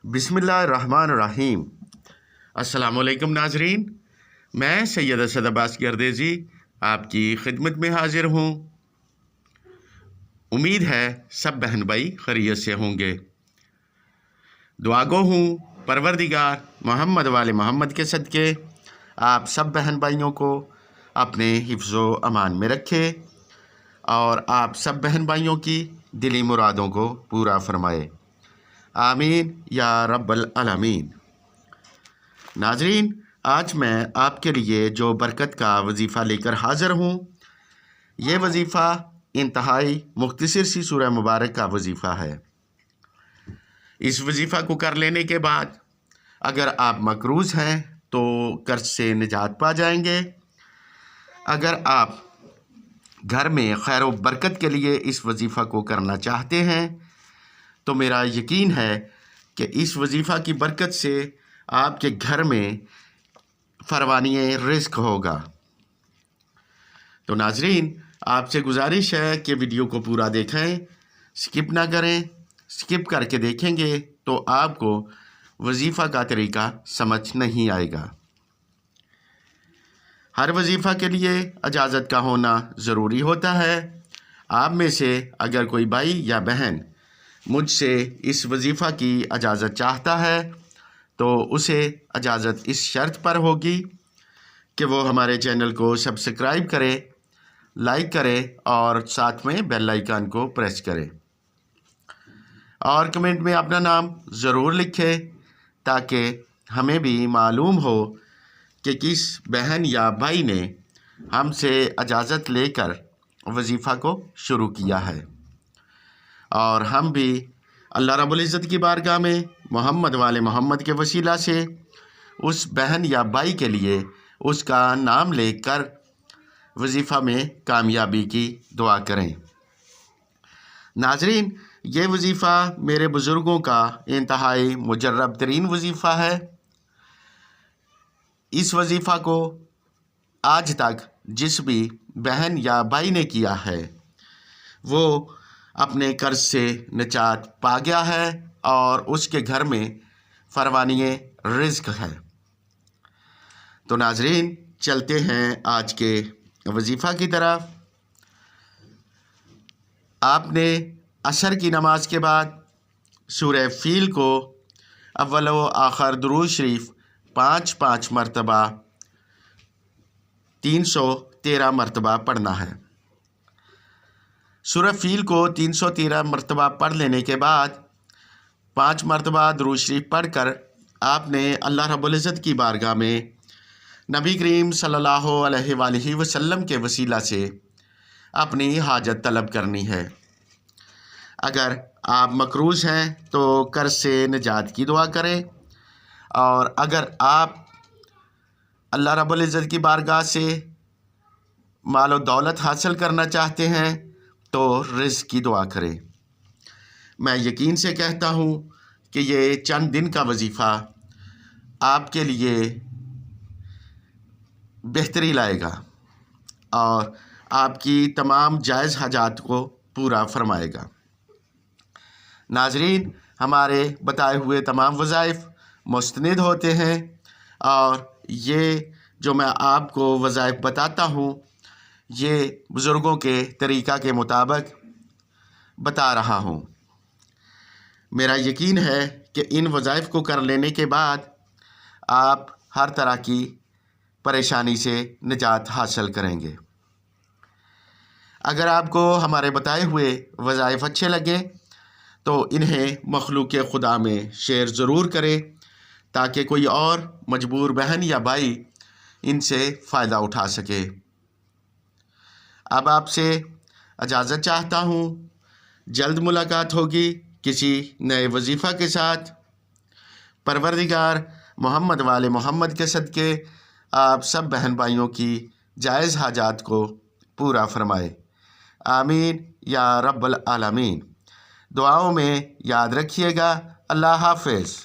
बिस्मिल्लाहिर्रहमानिर्रहीम। अस्सलामुअलैकुम नाजरीन, मैं सैयद असद अब्बास गर्देज़ी आपकी खिदमत में हाजिर हूँ। उम्मीद है सब बहन भाई खैरियत से होंगे। दुआ गो हूँ परवरदिगार मोहम्मद वाले मोहम्मद के सदक़े आप सब बहन भाइयों को अपने हिफ्ज़ो अमान में रखे और आप सब बहन भाइयों की दिली मुरादों को पूरा फरमाए। आमीन या रब्बल आलमीन। नाजरीन, आज मैं आपके लिए जो बरकत का वजीफ़ा लेकर हाज़िर हूँ, ये वजीफ़ा इंतहाई मुख्तसर सी सूरह मुबारक का वजीफ़ा है। इस वजीफ़ा को कर लेने के बाद अगर आप मकरूज़ हैं तो कर्ज से निजात पा जाएंगे। अगर आप घर में खैर व बरकत के लिए इस वजीफ़ा को करना चाहते हैं तो मेरा यकीन है कि इस वजीफ़ा की बरकत से आपके घर में फरवानिए रिज़्क़ होगा। तो नाजरीन, आपसे गुजारिश है कि वीडियो को पूरा देखें, स्किप ना करें। स्किप करके देखेंगे तो आपको वजीफ़ा का तरीका समझ नहीं आएगा। हर वजीफ़ा के लिए इजाज़त का होना ज़रूरी होता है। आप में से अगर कोई भाई या बहन मुझसे इस वजीफ़ा की इजाज़त चाहता है तो उसे इजाज़त इस शर्त पर होगी कि वो हमारे चैनल को सब्सक्राइब करे, लाइक करे और साथ में बेल आइकन को प्रेस करे और कमेंट में अपना नाम ज़रूर लिखे ताकि हमें भी मालूम हो कि किस बहन या भाई ने हमसे इजाज़त लेकर वजीफ़ा को शुरू किया है और हम भी अल्लाह रब्बुल इज़्ज़त की बारगाह में मोहम्मद वाले मोहम्मद के वसीला से उस बहन या भाई के लिए उसका नाम लेकर वजीफ़ा में कामयाबी की दुआ करें। नाजरीन, ये वजीफ़ा मेरे बुज़ुर्गों का इंतहाई मुजर्रब तरीन वजीफ़ा है। इस वजीफ़ा को आज तक जिस भी बहन या भाई ने किया है वो अपने कर्ज से निजात पा गया है और उसके घर में फरवानिए रिज़्क़ है। तो नाजरीन, चलते हैं आज के वजीफ़ा की तरफ। आपने असर की नमाज के बाद सूरह फ़ील को अव्वल व आखिर दुरूद शरीफ 5-5 मरतबा 313 मरतबा पढ़ना है। सूरह फ़ील को 313 मरतबा पढ़ लेने के बाद 5 मरतबा दुरूद शरीफ पढ़कर आपने अल्लाह रब्बुल इज़्ज़त की बारगाह में नबी करीम सल्लल्लाहु अलैहि वसल्लम के वसीला से अपनी हाजत तलब करनी है। अगर आप मकरूज़ हैं तो कर्ज से निजात की दुआ करें और अगर आप अल्लाह रब्बुल इज़्ज़त की बारगाह से माल व दौलत हासिल करना चाहते हैं तो रिज़्क़ की दुआ करें। मैं यकीन से कहता हूँ कि ये चंद दिन का वजीफ़ा आपके लिए बेहतरी लाएगा और आपकी तमाम जायज़ हाजात को पूरा फरमाएगा। नाजरीन, हमारे बताए हुए तमाम वज़ाइफ मुस्तनिद होते हैं और ये जो मैं आपको वज़ाइफ बताता हूँ ये बुज़ुर्गों के तरीक़ा के मुताबिक बता रहा हूँ। मेरा यकीन है कि इन वज़ाइफ को कर लेने के बाद आप हर तरह की परेशानी से निजात हासिल करेंगे। अगर आपको हमारे बताए हुए वज़ाइफ अच्छे लगे तो इन्हें मखलूक़ खुदा में शेयर ज़रूर करें ताकि कोई और मजबूर बहन या भाई इनसे फ़ायदा उठा सके। अब आपसे इजाज़त चाहता हूँ। जल्द मुलाकात होगी किसी नए वजीफ़ा के साथ। परवरदिगार मोहम्मद वाले मोहम्मद के सदक़े आप सब बहन भाइयों की जायज़ हाजात को पूरा फरमाए। आमीन या रब्बल आलमीन। दुआओं में याद रखिएगा। अल्लाह हाफ़िज़।